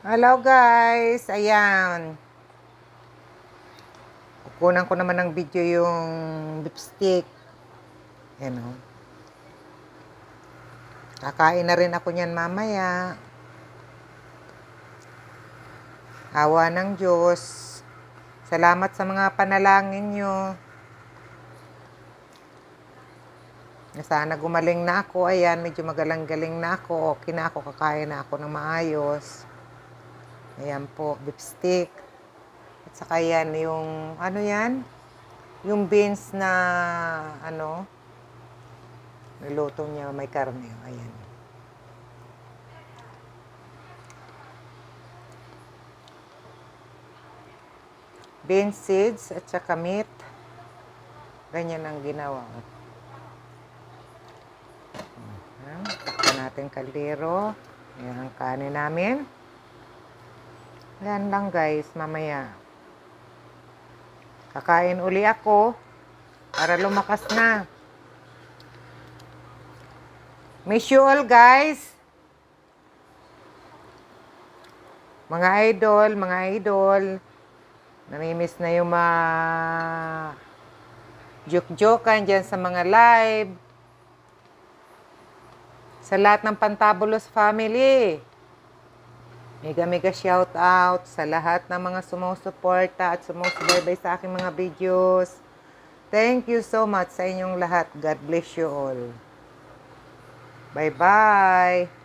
Hello guys, ayan. Kukunan ko naman ng video yung lipstick. Ayan o. Kakain na rin ako niyan mamaya. Awa ng Diyos. Salamat sa mga panalangin nyo. Sana gumaling na ako. Ayan, medyo magalang-galing na ako. Okay na ako, kakain na ako ng maayos. Ayan po, lipstick. At saka yan, yung, ano yan? Yung beans na, niluto niya, may karne. Ayan. Bean seeds at saka meat. Ganyan ang ginawa. Ayan. Takpan natin kaldero. Ayan ang kanin namin. Ayan lang guys, mamaya. Kakain uli ako para lumakas na. Miss you all guys. Mga idol. Namimiss na yung mga joke-jokean dyan sa mga live. Sa lahat ng Pantabulos family. Mega shout out sa lahat ng mga sumusuporta at sumusubaybay sa aking mga videos. Thank you so much sa inyong lahat. God bless you all. Bye-bye.